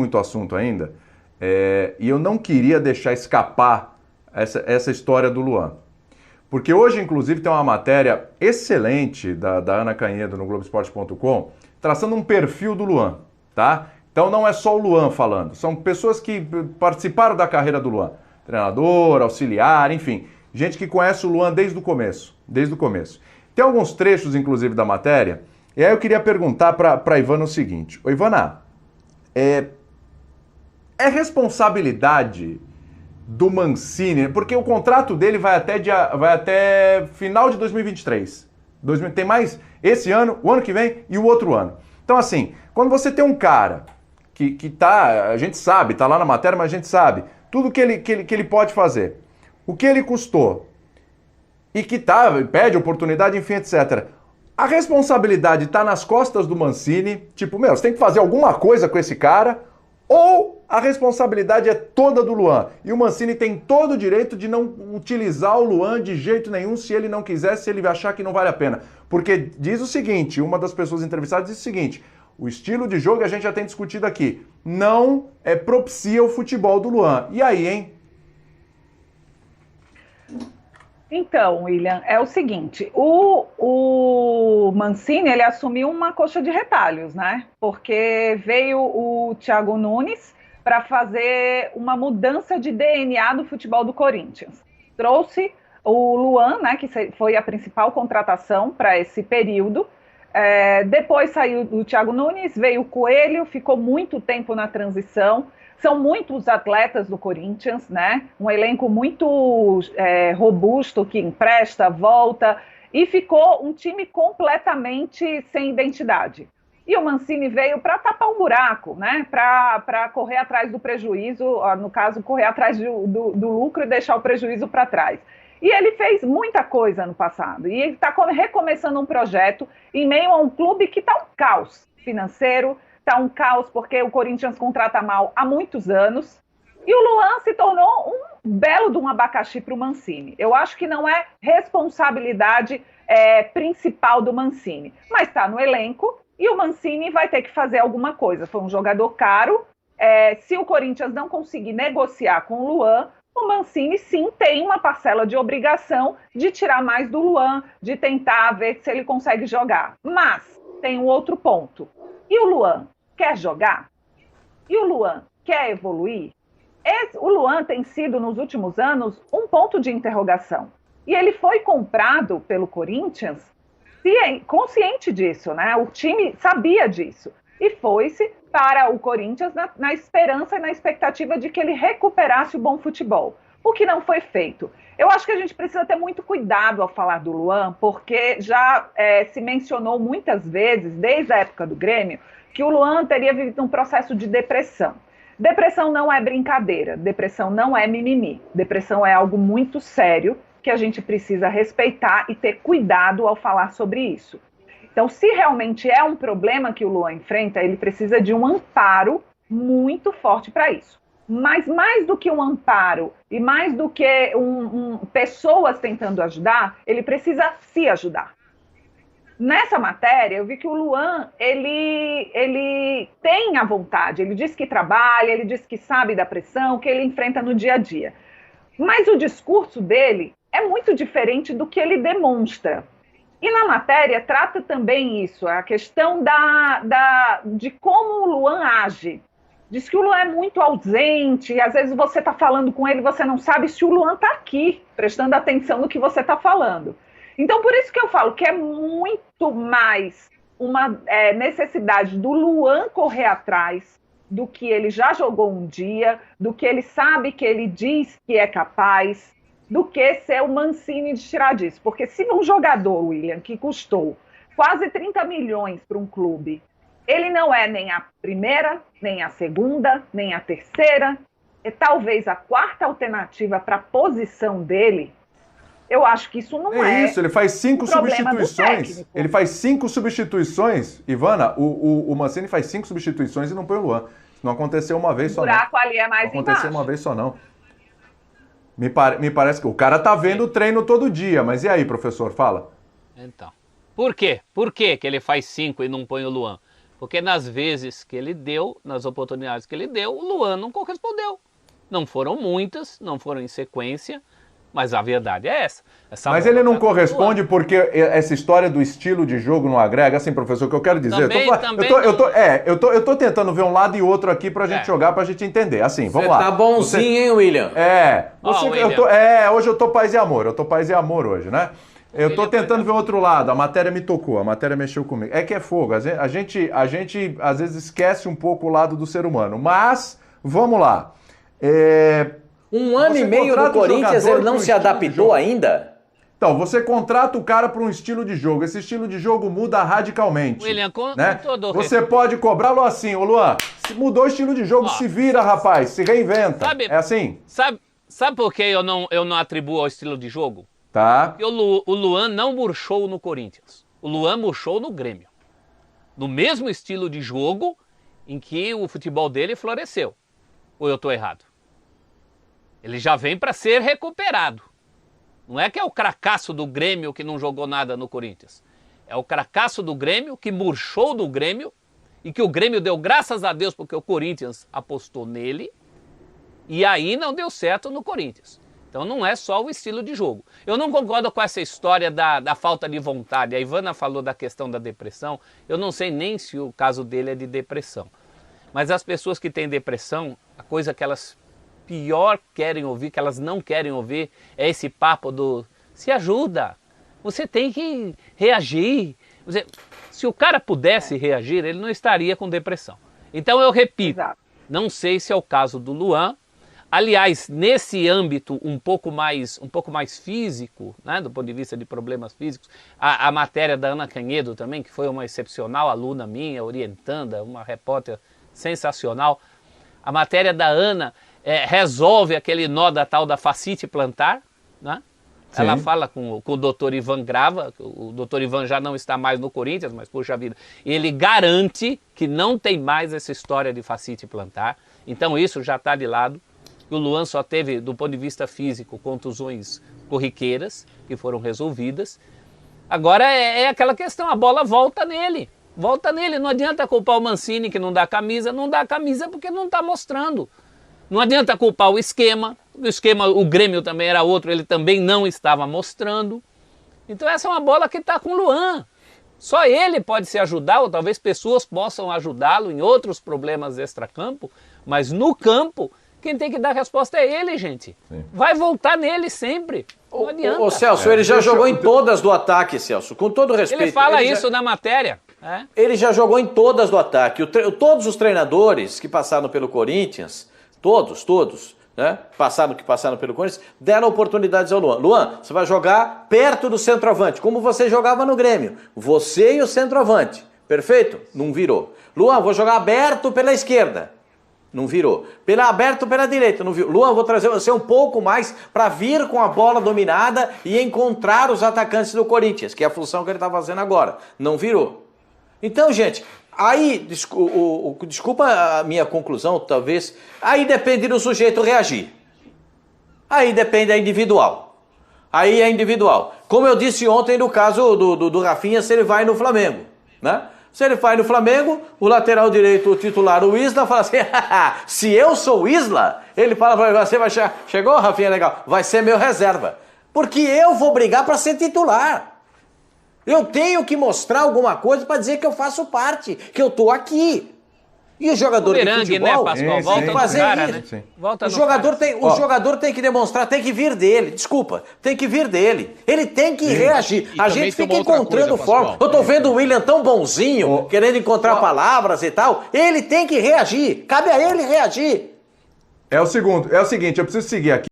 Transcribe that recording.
muito assunto ainda, e eu não queria deixar escapar essa história do Luan. Porque hoje, inclusive, tem uma matéria excelente da Ana Canhedo no Globoesporte.com, traçando um perfil do Luan, tá? Então não é só o Luan falando, são pessoas que participaram da carreira do Luan. Treinador, auxiliar, enfim, gente que conhece o Luan desde o começo, Tem alguns trechos, inclusive, da matéria, e aí eu queria perguntar para Ivana o seguinte. Ô, Ivana, é responsabilidade do Mancini, porque o contrato dele vai até final de 2023. Tem mais esse ano, o ano que vem e o outro ano. Então, assim, quando você tem um cara que tá, a gente sabe, tá lá na matéria, mas a gente sabe, tudo que ele pode fazer, o que ele custou, e que pede oportunidade, enfim, etc. A responsabilidade está nas costas do Mancini, tipo, você tem que fazer alguma coisa com esse cara, ou a responsabilidade é toda do Luan. E o Mancini tem todo o direito de não utilizar o Luan de jeito nenhum se ele não quiser, se ele achar que não vale a pena. Porque diz o seguinte, uma das pessoas entrevistadas diz o seguinte, o estilo de jogo a gente já tem discutido aqui, não propicia o futebol do Luan. E aí, hein? Então, William, é o seguinte, o Mancini, ele assumiu uma coxa de retalhos, né? Porque veio o Thiago Nunes para fazer uma mudança de DNA do futebol do Corinthians. Trouxe o Luan, né, que foi a principal contratação para esse período. Depois saiu o Thiago Nunes, veio o Coelho, ficou muito tempo na transição. São muitos atletas do Corinthians, né? Um elenco muito robusto, que empresta, volta, e ficou um time completamente sem identidade. E o Mancini veio para tapar um buraco, né? Para correr atrás do prejuízo, no caso, correr atrás do lucro e deixar o prejuízo para trás. E ele fez muita coisa no passado. E ele está recomeçando um projeto em meio a um clube que está um caos financeiro, está um caos porque o Corinthians contrata mal há muitos anos. E o Luan se tornou um belo de um abacaxi para o Mancini. Eu acho que não é responsabilidade principal do Mancini, mas está no elenco e o Mancini vai ter que fazer alguma coisa. Foi um jogador caro. Se o Corinthians não conseguir negociar com o Luan, o Mancini sim tem uma parcela de obrigação de tirar mais do Luan, de tentar ver se ele consegue jogar. Mas tem um outro ponto. E o Luan quer jogar? E o Luan quer evoluir? O Luan tem sido, nos últimos anos, um ponto de interrogação. E ele foi comprado pelo Corinthians consciente disso, né? O time sabia disso. E foi-se para o Corinthians na esperança e na expectativa de que ele recuperasse o bom futebol. O que não foi feito. Eu acho que a gente precisa ter muito cuidado ao falar do Luan, porque já se mencionou muitas vezes, desde a época do Grêmio, que o Luan teria vivido um processo de depressão. Depressão não é brincadeira, depressão não é mimimi. Depressão é algo muito sério que a gente precisa respeitar e ter cuidado ao falar sobre isso. Então, se realmente é um problema que o Luan enfrenta, ele precisa de um amparo muito forte para isso. Mas mais do que um amparo e mais do que pessoas tentando ajudar, ele precisa se ajudar. Nessa matéria, eu vi que o Luan, ele tem a vontade, ele diz que trabalha, ele diz que sabe da pressão, que ele enfrenta no dia a dia. Mas o discurso dele é muito diferente do que ele demonstra. E na matéria trata também isso, a questão de como o Luan age. Diz que o Luan é muito ausente, e às vezes você está falando com ele e você não sabe se o Luan está aqui, prestando atenção no que você está falando. Então, por isso que eu falo que é muito mais uma necessidade do Luan correr atrás do que ele já jogou um dia, do que ele sabe que ele diz que é capaz, do que ser o Mancini de tirar disso. Porque se um jogador, William, que custou quase 30 milhões para um clube, ele não é nem a primeira, nem a segunda, nem a terceira, e talvez a quarta alternativa para a posição dele, eu acho que isso não é isso, ele faz 5 substituições. Ele faz 5 substituições. Ivana, o Mancini faz 5 substituições e não põe o Luan. Não aconteceu uma vez só, não. O buraco ali é mais embaixo. Não aconteceu uma vez só, não. Me parece que o cara tá vendo o treino todo dia. Mas e aí, professor? Fala. Então, por quê? Por que ele faz 5 e não põe o Luan? Porque nas vezes que ele deu, nas oportunidades que ele deu, o Luan não correspondeu. Não foram muitas, não foram em sequência, mas a verdade é essa. Mas ele não corresponde porque essa história do estilo de jogo não agrega? Assim, professor, o que eu quero dizer... Eu tô tentando ver um lado e outro aqui pra gente jogar, pra gente entender. Assim, vamos lá. Você tá bonzinho, hein, William? William. Hoje eu tô paz e amor. Eu tô paz e amor hoje, né? Eu tô tentando ver o outro lado. A matéria me tocou, a matéria mexeu comigo. É que é fogo. A gente às vezes esquece um pouco o lado do ser humano. Mas, vamos lá. Um ano e meio no Corinthians, ele não se adaptou ainda? Então, você contrata o cara para um estilo de jogo. Esse estilo de jogo muda radicalmente. William, com todo você respeito. pode cobrá-lo assim, ô Luan, se mudou o estilo de jogo, se vira, rapaz, se reinventa. É assim? Sabe por que eu não atribuo ao estilo de jogo? Tá. Porque o Luan não murchou no Corinthians. O Luan murchou no Grêmio. No mesmo estilo de jogo em que o futebol dele floresceu. Ou eu estou errado? Ele já vem para ser recuperado. Não é que é o cracaço do Grêmio que não jogou nada no Corinthians. É o cracaço do Grêmio que murchou do Grêmio e que o Grêmio deu graças a Deus porque o Corinthians apostou nele e aí não deu certo no Corinthians. Então não é só o estilo de jogo. Eu não concordo com essa história da falta de vontade. A Ivana falou da questão da depressão. Eu não sei nem se o caso dele é de depressão. Mas as pessoas que têm depressão, a coisa que elas pior querem ouvir, que elas não querem ouvir, é esse papo do se ajuda, você tem que reagir. Se o cara pudesse reagir, ele não estaria com depressão. Então eu repito, não sei se é o caso do Luan. Aliás, nesse âmbito um pouco mais físico, né, do ponto de vista de problemas físicos, a matéria da Ana Canhedo também, que foi uma excepcional aluna minha, orientanda, uma repórter sensacional, a matéria da Ana resolve aquele nó da tal da fascite plantar, né? Ela fala com o doutor Ivan Grava, o doutor Ivan já não está mais no Corinthians, mas puxa vida, ele garante que não tem mais essa história de fascite plantar, então isso já está de lado. O Luan só teve, do ponto de vista físico, contusões corriqueiras, que foram resolvidas. Agora é aquela questão, a bola volta nele. Volta nele, não adianta culpar o Mancini que não dá camisa porque não está mostrando. Não adianta culpar o esquema, o Grêmio também era outro, ele também não estava mostrando. Então essa é uma bola que está com o Luan. Só ele pode se ajudar, ou talvez pessoas possam ajudá-lo em outros problemas extracampo, mas no campo, quem tem que dar resposta é ele, gente. Sim. Vai voltar nele sempre. Não adianta. Ô Celso, ele já jogou em todas do ataque, Celso, com todo respeito. Ele fala isso na matéria. Ele já jogou em todas do ataque. Todos os treinadores que passaram pelo Corinthians, todos, né, que passaram pelo Corinthians, deram oportunidades ao Luan. Luan, você vai jogar perto do centroavante, como você jogava no Grêmio. Você e o centroavante. Perfeito? Não virou. Luan, vou jogar aberto pela esquerda. Não virou. Aberto pela direita, não virou. Luan, vou trazer você um pouco mais para vir com a bola dominada e encontrar os atacantes do Corinthians, que é a função que ele está fazendo agora. Não virou. Então, gente, aí, desculpa a minha conclusão, talvez, aí depende do sujeito reagir. Aí depende, é individual. Aí é individual. Como eu disse ontem no caso do Rafinha, se ele vai no Flamengo, né? Se ele vai no Flamengo, o lateral direito, o titular, o Isla, fala assim, se eu sou o Isla, ele fala para você, vai chegou, Rafinha, legal, vai ser meu reserva. Porque eu vou brigar para ser titular. Eu tenho que mostrar alguma coisa para dizer que eu faço parte, que eu tô aqui. E o jogador de futebol, né, Pascoal? Volta no cara, né? Volta no o jogador tem que demonstrar, tem que vir dele. Desculpa, tem que vir dele. Ele tem que reagir. A gente fica encontrando forma. Eu tô vendo o William tão bonzinho, querendo encontrar palavras e tal. Ele tem que reagir. Cabe a ele reagir. É o seguinte, eu preciso seguir aqui.